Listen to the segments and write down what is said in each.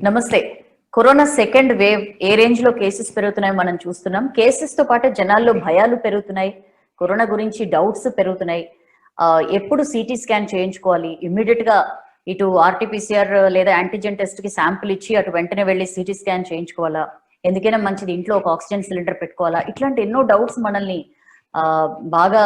నమస్తే. Corona second wave ఏ range లో cases పెరుగుతున్నాయో మనం చూస్తున్నాం. కేసెస్ తో పాటు జనాల్లో భయాలు పెరుగుతున్నాయి. కరోనా గురించి డౌట్స్ పెరుగుతున్నాయి. ఎప్పుడు సిటీ స్కాన్ చేయించుకోవాలి, ఇమ్మీడియట్ గా ఇటు ఆర్టీపీసీఆర్ లేదా యాంటీజెన్ టెస్ట్ కి శాంపుల్ ఇచ్చి అటు వెంటనే వెళ్ళి సిటీ స్కాన్ చేయించుకోవాలా, ఎందుకైనా మంచిది ఇంట్లో ఒక ఆక్సిజన్ సిలిండర్ పెట్టుకోవాలా, ఇట్లాంటి ఎన్నో డౌట్స్ మనల్ని బాగా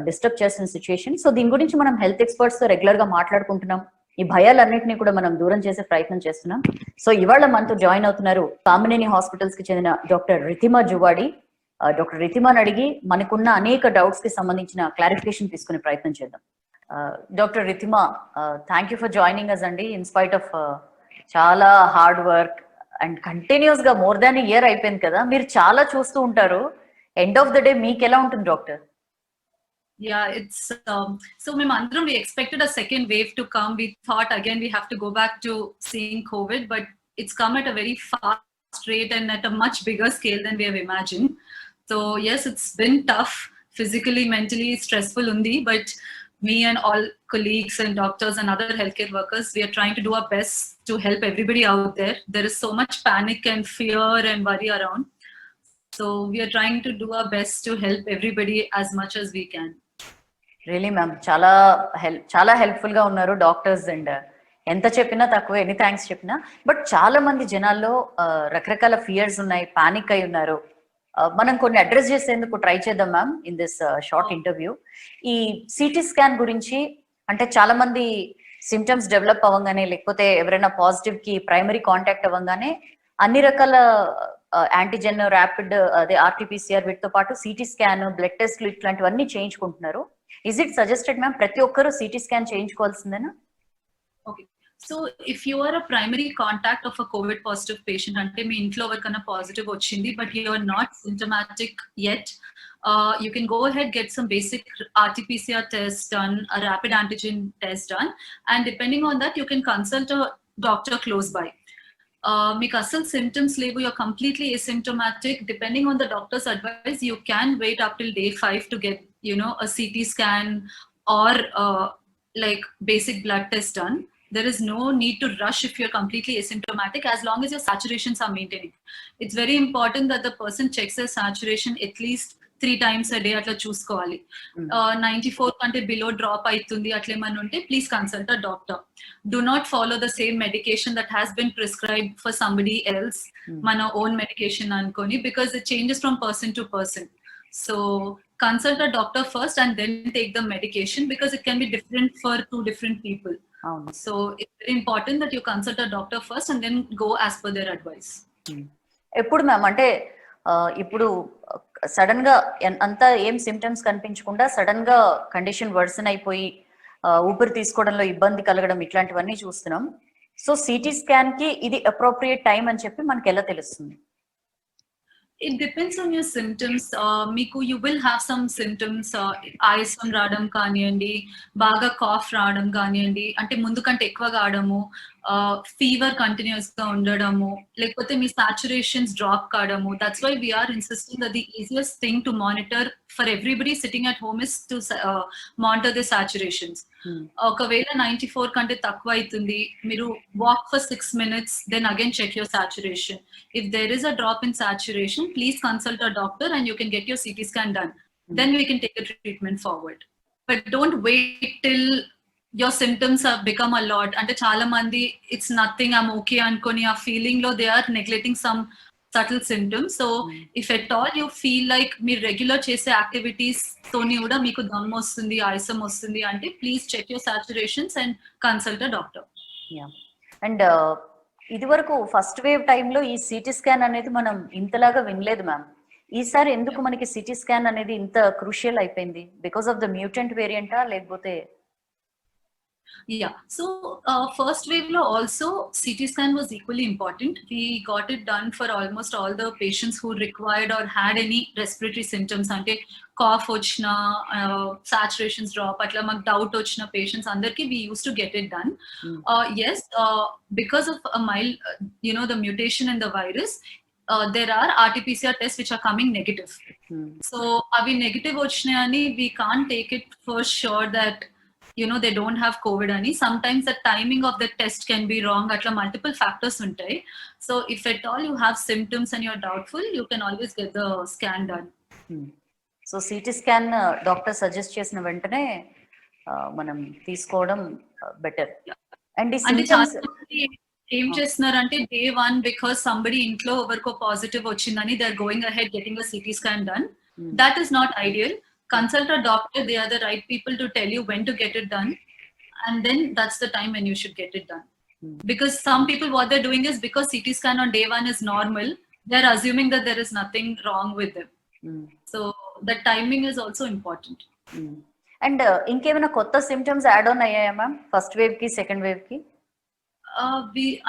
డిస్టర్బ్ చేస్తున్న సిచ్యుయేషన్. సో దీని గురించి మనం హెల్త్ ఎక్స్పర్ట్స్ తో రెగ్యులర్ గా మాట్లాడుకుంటున్నాం. ఈ భయాలన్నింటినీ కూడా మనం దూరం చేసే ప్రయత్నం చేస్తున్నాం. సో ఇవాళ మనతో జాయిన్ అవుతున్నారు కామినేని హాస్పిటల్స్ కి చెందిన డాక్టర్ రితిమా జువాడి. డాక్టర్ రితిమాని అడిగి మనకున్న అనేక డౌట్స్ కి సంబంధించిన క్లారిఫికేషన్ తీసుకునే ప్రయత్నం చేద్దాం. Doctor Ritima, thank you for joining us అండి. ఇన్స్పైట్ ఆఫ్ చాలా హార్డ్ వర్క్ అండ్ కంటిన్యూస్ గా మోర్ దాన్ ఇయర్ అయిపోయింది కదా, మీరు చాలా చూస్తూ ఉంటారు. ఎండ్ ఆఫ్ ద డే మీకు ఎలా ఉంటుంది doctor? Yeah, it's so we expected a second wave to come. We thought again we have to go back to seeing COVID, but it's come at a very fast rate and at a much bigger scale than we have imagined. So yes, it's been tough, physically, mentally stressful undi, but me and all colleagues and doctors and other healthcare workers, we are trying to do our best to help everybody out there. There is so much panic and fear and worry around. So we are trying to do our best to help everybody as much as we can. Really ma'am, చాలా helpful గా ఉన్నారు doctors. And ఎంత చెప్పినా తక్కువ, ఎన్ని thanks చెప్పినా. But చాలా మంది జనాల్లో రకరకాల ఫియర్స్ ఉన్నాయి, పానిక్ అయి ఉన్నారు. మనం కొన్ని అడ్రస్ చేసేందుకు ట్రై చేద్దాం ma'am in this short interview. ఈ సిటీ స్కాన్ గురించి, అంటే చాలా మంది సిమ్టమ్స్ డెవలప్ అవ్వగానే లేకపోతే ఎవరైనా పాజిటివ్ కి ప్రైమరీ కాంటాక్ట్ అవ్వగానే అన్ని రకాల యాంటీజెన్, ర్యాపిడ్, అదే ఆర్టీపీసీఆర్, వీటితో పాటు సిటీ స్కాన్, బ్లడ్ టెస్ట్లు ఇట్లాంటివన్నీ చేయించుకుంటున్నారు. Is it suggested ma'am ప్రతి ఒక్కరు సిటీ స్కాన్ చేయించుకోవాల్సిందేనా? Okay, so if you are a primary contact of a COVID positive patient, ante మీ ఇంట్లో ఎవరికైనా పాజిటివ్ వచ్చింది but you are not symptomatic yet, you can go ahead, get some basic RT-PCR test done, a rapid antigen test done, and depending on that you can consult a doctor close by. మీకు అసలు symptoms లేవు, you're completely asymptomatic, depending on the doctor's advice you can wait up till day 5 to get a CT scan or like basic blood test done. There is no need to rush if you're completely asymptomatic, as long as your saturations are maintaining. It's very important that the person checks their saturation at least 3 times a day. Atla chuskoవాలి. 94 కంటే below drop అవుతుంది అట్లా ఏమన్నా ఉంటే please consult a doctor. Do not follow the same medication that has been prescribed for somebody else, మన own medication అనుకొని, because it changes from person to person. So consult a doctor first and then take the medication, because it can be different for 2 different people. So it's very important that you consult a doctor first and then go as per their advice. ఎప్పుడు ma'am, అంటే ఇప్పుడు sudden గా అంతా ఏం symptoms కనిపించకుండా sudden గా condition worsen అయిపోయి ఊపిరి తీసుకోవడంలో ఇబ్బంది కలగడం, ఇట్లాంటివన్నీ చూస్తున్నాం. సో సిటీ స్కాన్ కి ఇది అప్రోప్రియేట్ టైం అని చెప్పి మనకి ఎలా తెలుస్తుంది? It depends on your symptoms. Meeku you will have some symptoms, ayasam రావడం కానియండి, బాగా కాఫ్ రావడం కానియండి, అంటే ముందు కంటే ఎక్కువగా ఆడము, ఫీవర్ కంటిన్యూస్ గా ఉండడము, లేకపోతే మీ సాచురేషన్స్ డ్రాప్ కావడము. That's why we are insisting that the easiest thing to monitor for everybody sitting at home is to monitor the saturations. ఒకవేళ 94 కంటే తక్కువ అవుతుంది, మీరు walk for 6 minutes, then again check your saturation. If there is a drop in saturation, please consult a doctor and you can get your CT scan done. Then we can take a treatment forward. But don't wait till your symptoms have become a lot. Ante chaala mandi it's nothing, I'm okay ankoni a feeling lo they are neglecting some subtle symptoms. So if at all you feel like me regular chese activities toni kuda meeku dam ostundi, ayasam ostundi ante please check your saturations and consult a doctor. Yeah. And ఇది వరకు first wave టైంలో ఈ CT scan అనేది మనం ఇంతలాగా వినలేదు ma'am. ఈసారి ఎందుకు మనకి సిటీ స్కాన్ అనేది ఇంత క్రూషియల్ అయిపోయింది? బికాస్ ఆఫ్ ద మ్యూటెంట్ వేరియంటా లేకపోతే? Yeah, so first wave lo also CT scan was equally important. We got it done for almost all the patients who required or had any respiratory symptoms, ante cough ochna, saturations drop atla mak doubt ochna patients andarki we used to get it done. Yes, because of a mild the mutation in the virus, there are RT-PCR tests which are coming negative. So avi negative ochnayani we can't take it for sure that they don't have COVID ani. Sometimes the timing of the test can be wrong. Atla multiple factors untai. So if at all you have symptoms and you're doubtful, you can always get the scan done. So CT scan doctor suggest చేసిన వెంటనే మనం తీసుకోవడం better. And ఈ అంటే symptoms ఏం చేస్తున్నారంటే day 1 because somebody ఇంట్లో ఎవరికో పాజిటివ్ వచ్చిందని they are going ahead getting a CT scan done. That is not ideal. Consult a doctor. They are the right people to tell you when to get it done, and then that's the time when you should get it done. Because some people, what they're doing is, because CT scan on day 1 is normal, they're assuming that there is nothing wrong with them. So the timing is also important. And ఇంకేమైనా కొత్త symptoms add on అయ్యాయా ma'am first wave కి second wave కి?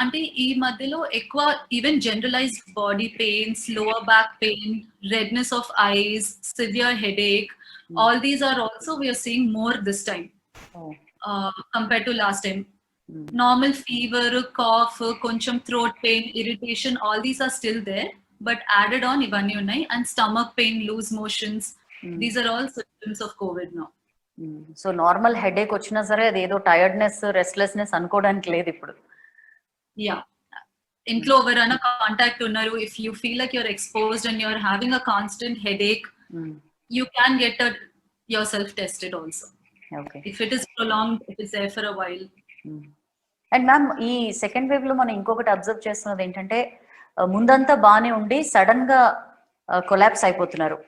అంటే ఈ మధ్యలో ఎక్కువ even generalised body pains, lower back pain, redness of eyes, severe headache, all these are also we are seeing more this time compared to last time. Normal fever, cough, koncham throat pain, irritation, all these are still there, but added on ivanni unnai. And stomach pain, loose motions, these are all symptoms of COVID now. So normal headache వచ్చినా సరే అది ఏదో tiredness, restlessness అనుకోవడానికి లేదు ఇప్పుడు. Yeah, ఇంట్లో ఎవరైనా contact ఉన్నారు, if you feel like you're exposed and you're having a constant headache, you can get yourself tested also. Okay. If it is prolonged, it is there for a while. And ma'am ఈ second wave లో మనం ఇంకొకటి observe చేస్తున్నది ఏంటంటే ముందంతా బాగానే ఉండి sudden గా కొలాప్స్ అయిపోతున్నారు.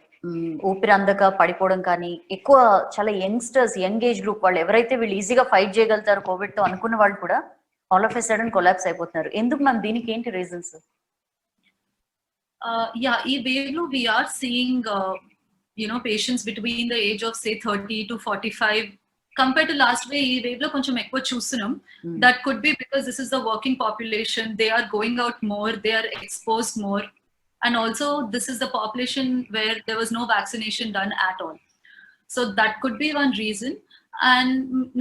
ఊపిరి అందక పడిపోవడం కానీ, ఎక్కువ చాలా యంగ్స్టర్స్, యంగ్ ఏజ్ గ్రూప్ వాళ్ళు ఎవరైతే వీళ్ళు ఈజీగా ఫైట్ చేయగలుగుతారు కోవిడ్ తో అనుకున్న వాళ్ళు కూడా all of a sudden collapse అయిపోతున్నారు. ఎందుకు మ్యామ్, దీనికి ఏంటి రీజన్స్? ఈ వేవ్ లో we are seeing patients between the age of say 30 to 45 compared to last wave lo koncham ekku chustunam. That could be because this is the working population, they are going out more, they are exposed more, and also this is the population where there was no vaccination done at all. So that could be one reason. And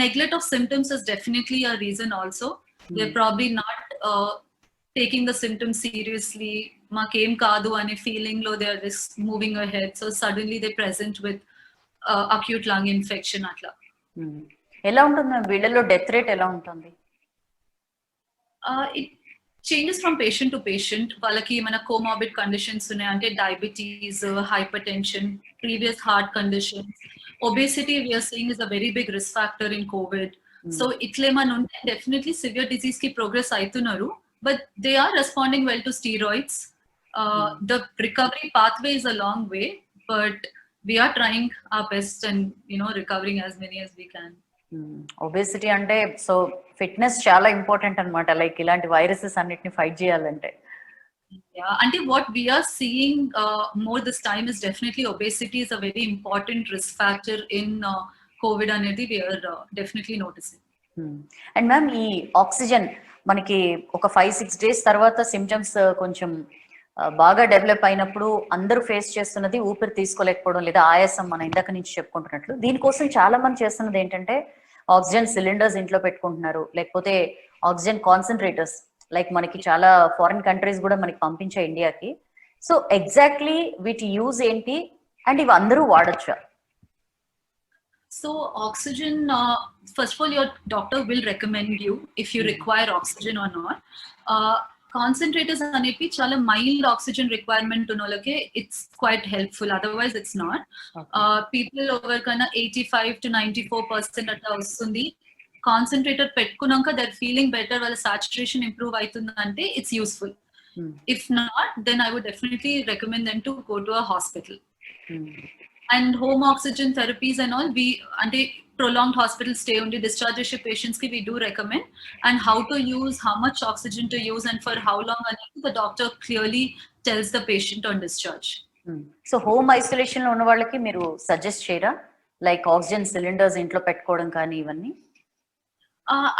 neglect of symptoms is definitely a reason also. They're probably not taking the symptoms seriously. Makem kaadu ane feeling lo they are just moving ahead, so suddenly they present with acute lung infection atla. ఎలా ఉంటుంది వీళ్ళలో death rate ఎలా ఉంటుంది? It changes from patient to patient. వాళ్ళకి మన comorbid conditions ఉన్నాయి అంటే diabetes, hypertension, previous heart conditions, obesity we are seeing is a very big risk factor in COVID. So ఇట్లేమన్నా ఉంటే definitely severe disease ki progress అవుతున్నారు, but they are responding well to steroids. The recovery pathway is a long way, but we are trying our best and recovering as many as we can. Obesity అంటే so fitness చాలా important అన్నమాట, like ఇలాంటి viruses అన్నిటిని fight చేయాలంటే. Yeah, until what we are seeing more this time is definitely obesity is a very important risk factor in COVID అనేది we are definitely noticing. And ma'am ఈ oxygen మనకి ఒక 5-6 days తర్వాత symptoms కొంచెం బాగా develop అయినప్పుడు అందరూ ఫేస్ చేస్తున్నది ఊపిరి తీసుకోలేకపోవడం లేదా ఆయాసం, మన ఇందాక నుంచి చెప్పుకుంటున్నట్లు. దీనికోసం చాలా మంది చేస్తున్నది ఏంటంటే ఆక్సిజన్ సిలిండర్స్ ఇంట్లో పెట్టుకుంటున్నారు, లేకపోతే ఆక్సిజన్ కాన్సన్ట్రేటర్స్, లైక్ మనకి చాలా ఫారిన్ కంట్రీస్ కూడా మనకి పంపించాయి ఇండియాకి. సో ఎగ్జాక్ట్లీ వీటి యూజ్ ఏంటి అండ్ ఇవి అందరూ వాడొచ్చా? So oxygen, first of all, your doctor will recommend you if you require oxygen or not. Concentrators anepi chala mild oxygen requirement unnolake it's quite helpful, otherwise it's not. People over kana 85 to 94% atta vastundi, concentrator pettunanka they're feeling better, wala saturation improve aitundante it's useful. If not, then I would definitely recommend them to go to a hospital. And home oxygen therapies and all, we ante prolonged hospital stay undi discharge patients ki we do recommend, and how to use, how much oxygen to use and for how long, and the doctor clearly tells the patient on discharge. So home isolation లో ఉన్న వాళ్ళకి మీరు suggest చేయరా, like oxygen cylinders ఇంట్లో పెట్టుకోవడం కానీ ఇవన్నీ?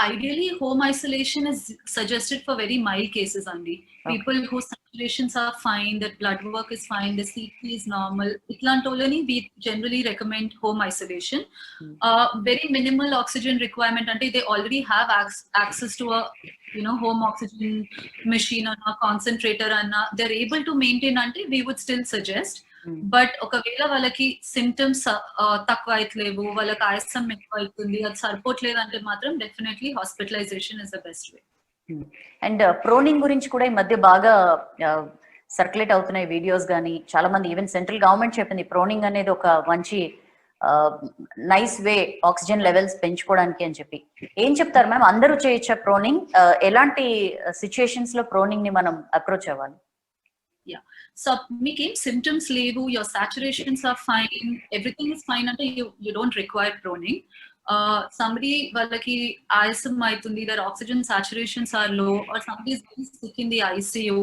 Ideally, home isolation is suggested for very mild cases only. People whose saturations are fine, their blood work is fine, the CT is normal. Itlantolani we generally recommend home isolation. Very minimal oxygen requirement until they already have access to a home oxygen machine or a concentrator, and they're able to maintain until we would still suggest. But ఒకవేళ వాళ్ళకి symptoms తక్కువ అయితలేవు, వాళ్ళకి ఆయాసం ఎక్కువ అవుతుంది, అది సరిపోవట్లేదు అంటే మాత్రం definitely hospitalisation is the best way. And proning గురించి కూడా ఈ మధ్య బాగా సర్క్యులేట్ అవుతున్నాయి వీడియోస్ కానీ, చాలా మంది ఈవెన్ సెంట్రల్ గవర్నమెంట్ చెప్పింది ప్రోనింగ్ అనేది ఒక మంచి నైస్ వే ఆక్సిజన్ లెవెల్స్ పెంచుకోవడానికి అని చెప్పి. ఏం చెప్తారు మ్యామ్, అందరూ చేయొచ్చా ప్రోనింగ్? ఎలాంటి సిచ్యుయేషన్స్ లో ప్రోనింగ్ ని మనం అప్రోచ్ అవ్వాలి? Yeah. So మీకేం symptoms లేవు, your saturations are fine, everything is fine అంటే you don't require proning. Somebody వాళ్ళకి ఆయాసం అవుతుంది, their oxygen saturations are low, or somebody is very sick in the ICU,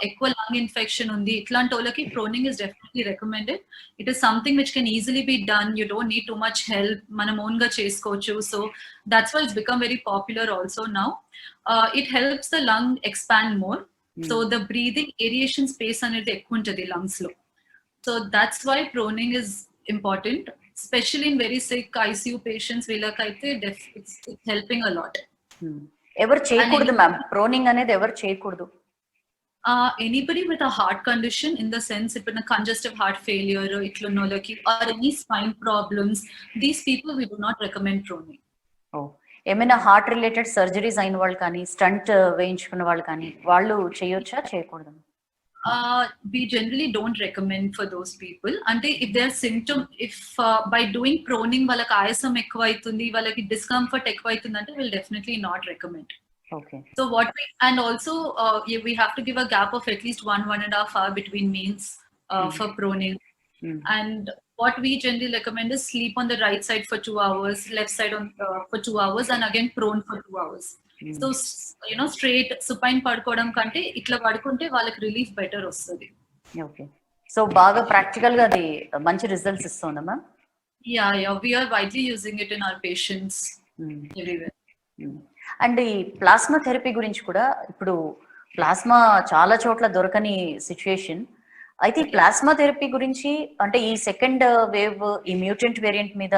ఎక్కువ lung infection ఉంది, ఇట్లాంటి వాళ్ళకి proning is definitely recommended. It is something which can easily be done, you don't need too much help, మనం own గా చేసుకోవచ్చు. So that's why it's become very popular also now. It helps the lung expand more. So the breathing aeration space అనేది ఎక్కువ ఉంటుంది lungs లో. So that's why proning is important, especially in very sick ICU patients. వీళ్ళకైతే it's helping a lot. ఎవరు చేయకూడదు ma'am proning అనేది? ఎవరు చేయకూడదు? Anybody with a heart condition, in the sense if in a congestive heart failure ఇట్లున్నోళ్ళకి, or any spine problems, these people we do not recommend proning. ఏమైనా heart related surgeries అయిన వాళ్ళు కానీ, stunt వేయించుకున్న వాళ్ళు కానీ, వాళ్ళు చేయొచ్చా, చేయకూడదు? We generally don't recommend for those people. Ante if their symptom, if by doing proning వాళ్ళకి ఆయాసం ఎక్కువ అవుతుంది, వాళ్ళకి discomfort ఎక్కువ అవుతుంది అంటే we'll definitely not recommend. Okay. So what we, and also we have to give a gap of at least 1.5 hour between meals for proning. And what we generally recommend is sleep on the right side for 2 hours, left side on for 2 hours, and again prone for 2 hours. So straight supine పడుకోవడం కంటే ఇట్లా పడుకుంటే వాళ్ళకి relief better వస్తుంది. Okay. So బాగా practical గా అది మంచి రిజల్ట్స్ ఇస్తుందా ma'am? Yeah, we are widely using it in our patients everywhere. And ఈ ప్లాస్మా థెరపీ గురించి కూడా, ఇప్పుడు ప్లాస్మా చాలా చోట్ల దొరకని సిచ్యుయేషన్ అయితే, ఈ ప్లాస్మా థెరపీ గురించి అంటే ఈ సెకండ్ వేవ్ ఈ మ్యూటెంట్ వేరియంట్ మీద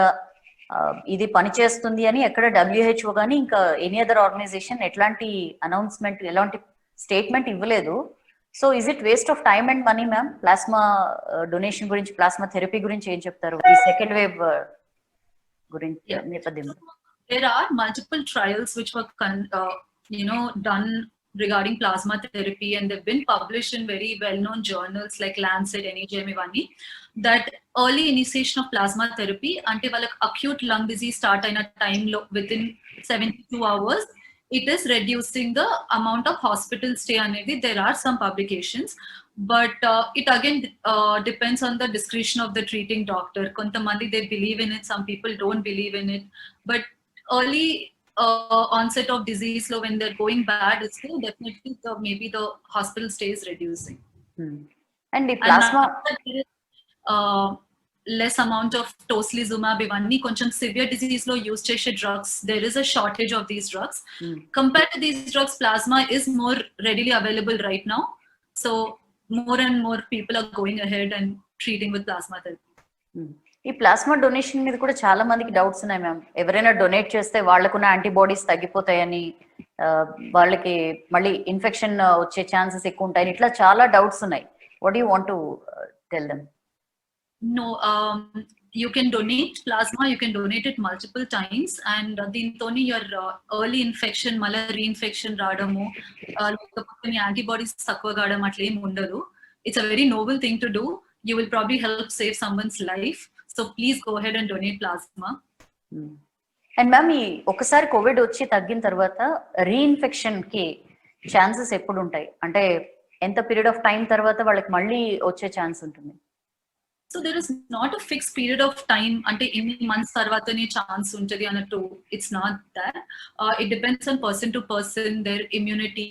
ఇది పనిచేస్తుంది అని ఎక్కడ WHO కానీ ఇంకా ఎనీ అదర్ ఆర్గనైజేషన్ ఎట్లాంటి అనౌన్స్మెంట్, ఎలాంటి స్టేట్మెంట్ ఇవ్వలేదు. So is it waste of time and money ma'am? Plasma donation గురించి, ప్లాస్మా థెరపీ గురించి ఏం చెప్తారు ఈ సెకండ్ వేవ్ గురించి నేపథ్యంలో? There are multiple trials which were done regarding plasma therapy, and they've been published in very well-known journals like Lancet, NEJM ఇవన్నీ, that early initiation of plasma therapy అంటే వాళ్ళకి acute lung disease start అయిన టైంలో within 72 hours it is reducing the amount of hospital stay అనేది. There are some publications, but it again depends on the discretion of the treating doctor. Kontamandi they believe in it, some people don't believe in it, but early onset of disease low, when they're going bad, it's still definitely maybe the hospital stay is reducing. And the plasma less amount of tocilizumab ivanni koncham severe disease lo use chese drugs, there is a shortage of these drugs. Compared to these drugs, plasma is more readily available right now, so more and more people are going ahead and treating with plasma therapy. ఈ plasma donation మీద కూడా చాలా మందికి doubts ఉన్నాయి ma'am. ఎవరైనా donate చేస్తే వాళ్ళకున్న antibodies తగ్గిపోతాయని, వాళ్ళకి మళ్ళీ ఇన్ఫెక్షన్ వచ్చే ఛాన్సెస్ ఎక్కువ ఉంటాయని, ఇట్లా చాలా డౌట్స్ ఉన్నాయి. What you want to tell them? No, you can donate plasma, you can donate it multiple times, and దీంతోని your early infection మళ్ళీ reinfection రావడము, లేకపోతే యాంటీబాడీస్ తక్కువ కావడం అట్లా ఏమి ఉండదు. It's a very noble thing to do. You will probably help save someone's life. So please go ahead and donate plasma. And ma'am, ఒకసారి Covid వచ్చి తగ్గిన తర్వాత రీఇన్ఫెక్షన్ కి ఛాన్సెస్ ఎప్పుడు ఉంటాయి? అంటే ఎంత పీరియడ్ ఆఫ్ టైం తర్వాత వాళ్ళకి మళ్ళీ వచ్చే ఛాన్స్ ఉంటుంది? So there is not a fixed period of time ante any months tarvatane chance untadi anattu. It's not that. It depends on person to person, their immunity,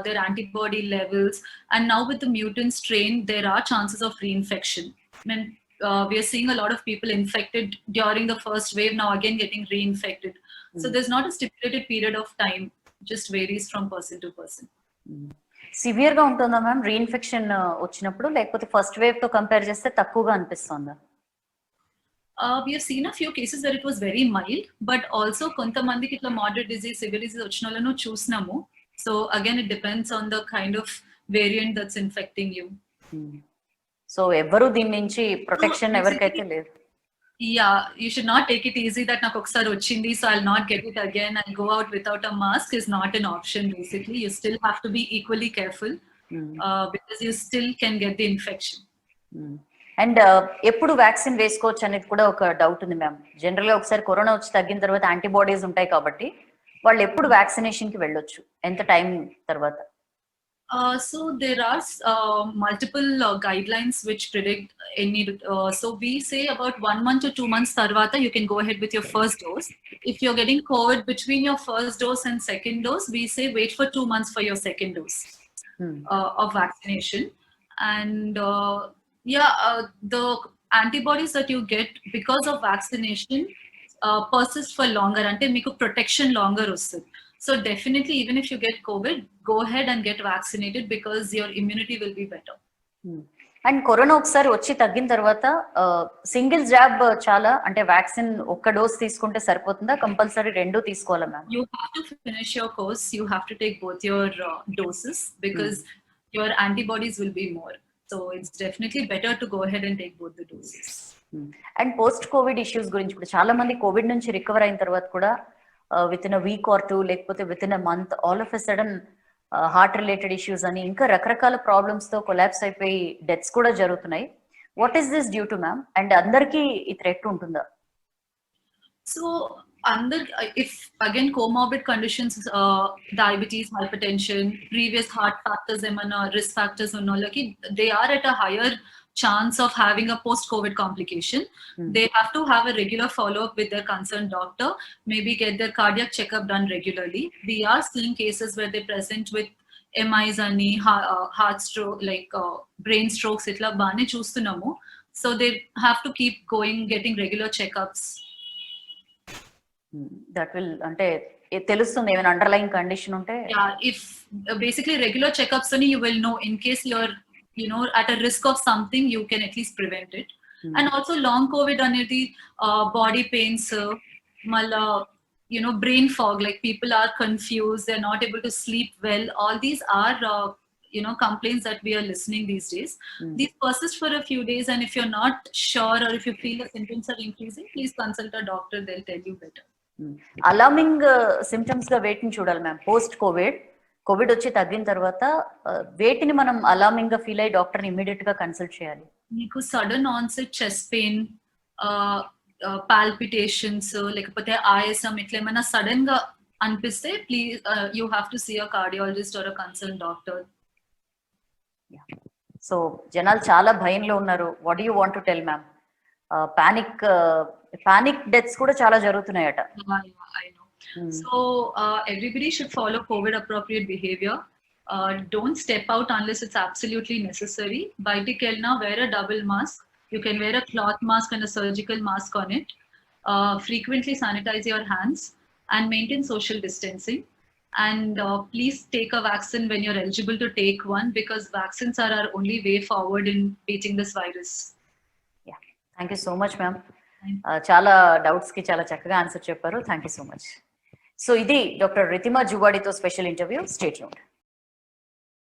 their antibody levels, and now with the mutant strain there are chances of reinfection. I mean, we are seeing a lot of people infected during the first wave, now again getting reinfected. So there's not a stipulated period of time, just varies from person to person. Severe గా ఉంటుందా ma'am reinfection వచ్చినప్పుడు, లేకపోతే first wave తో compare చేస్తే తక్కువగా అనిపిస్తుందా? We have seen a few cases where it was very mild, but also కొంతమందికి ఇట్లా moderate disease, severe disease వచ్చిన వాళ్ళను చూసినాము. So again it depends on the kind of variant that's infecting you. So so ఎవరు దీని నుంచి protection ఎవరికైతే లేదు. Yeah, you should not take it easy that నాకు ఒకసారి వచ్చింది, so I'll not get it again and go out without a mask is not an option. Basically, you still have to be equally careful because you still can get the infection. And ఎప్పుడు vaccine వేసుకోవచ్చు అనేది కూడా ఒక doubt ఉంది ma'am. General గా ఒకసారి corona వచ్చి తగ్గిన తర్వాత యాంటీబాడీస్ ఉంటాయి కాబట్టి వాళ్ళు ఎప్పుడు వ్యాక్సినేషన్ కి వెళ్ళొచ్చు, ఎంత టైం తర్వాత? So there are multiple guidelines which predict any. So we say about 1 month to 2 months tarvata you can go ahead with your first dose. If you're getting COVID between your first dose and second dose, we say wait for 2 months for your second dose of vaccination. And the antibodies that you get because of vaccination persist for longer. Ante meeku protection longer vastadi. So definitely, even if you get COVID, go ahead and get vaccinated because your immunity will be better. And corona ఒకసారి వచ్చి తగ్గిన తర్వాత single job చాలా, అంటే vaccine ఒక్క dose తీసుకుంటే సరిపోతుందా, compulsory రెండు తీసుకోవాలా ma'am? You have to finish your course. You have to take both your doses because your antibodies will be more. So it's definitely better to go ahead and take both the doses. And post Covid issues గురించి కూడా చాలా మంది Covid నుంచి recover అయిన తర్వాత కూడా with in a week or 2 లేకపోతే with in a month all of a sudden heart related issues అని ఇంకా రకరకాల ప్రాబ్లమ్స్ తో కొలాప్స్ అయిపోయి డెత్స్ కూడా జరుగుతున్నాయి. What is this due to ma'am? And అందరికీ ఈ థ్రెట్ ఉంటుందా? So if again comorbid conditions, diabetes, hypertension, previous heart factors, risk factors unnolaki, they are at a higher chance of having a post-COVID complication. They have to have a regular follow-up with their concerned doctor, maybe get their cardiac checkup done regularly. We are seeing cases where they present with MIs and heart stroke, like brain strokes, itla baane chustunnamo. So they have to keep going, getting regular checkups. That will, ante తెలుస్తుంది ఏమైనా underline condition ఉంటే? Yeah, if basically regular checkups only you will know in case you're at a risk of something, you can at least prevent it. And also long COVID anedi body pains, mala brain fog, like people are confused, they're not able to sleep well. All these are complaints that we are listening these days. These persist for a few days, and if you're not sure or if you feel the symptoms are increasing, please consult a doctor, they'll tell you better. Alarming symptoms గా వేటిని చూడాలి ma'am? Post Covid వచ్చి తగ్గిన తర్వాత వేటిని మనం alarming గా feel అయ్యి డాక్టర్ ని ఇమీడియట్ గా కన్సల్ట్ చేయాలి? మీకు sudden onset chest pain, palpitations, లేకపోతే ఆయాసం ఇట్లా ఏమైనా సడన్ గా అనిపిస్తే please you have to see a cardiologist or a concern doctor. So జనాలు చాలా భయంలో ఉన్నారు. What you want to tell ma'am? Panic deaths కూడా చాలా జరుగుతున్నాయట. So everybody should follow COVID appropriate behavior. Don't step out unless it's absolutely necessary. Baitik elna, wear a double mask. You can wear a cloth mask and a surgical mask on it. Frequently sanitize your hands and maintain social distancing. And please take a vaccine when you're eligible to take one, because vaccines are our only way forward in beating this virus. Yeah, thank you so much ma'am. చాలా doubts కి చాలా చక్కగా answer చెప్పారు. Thank you so much. So ఇది doctor Ritima జువాడితో special interview. Stay tuned.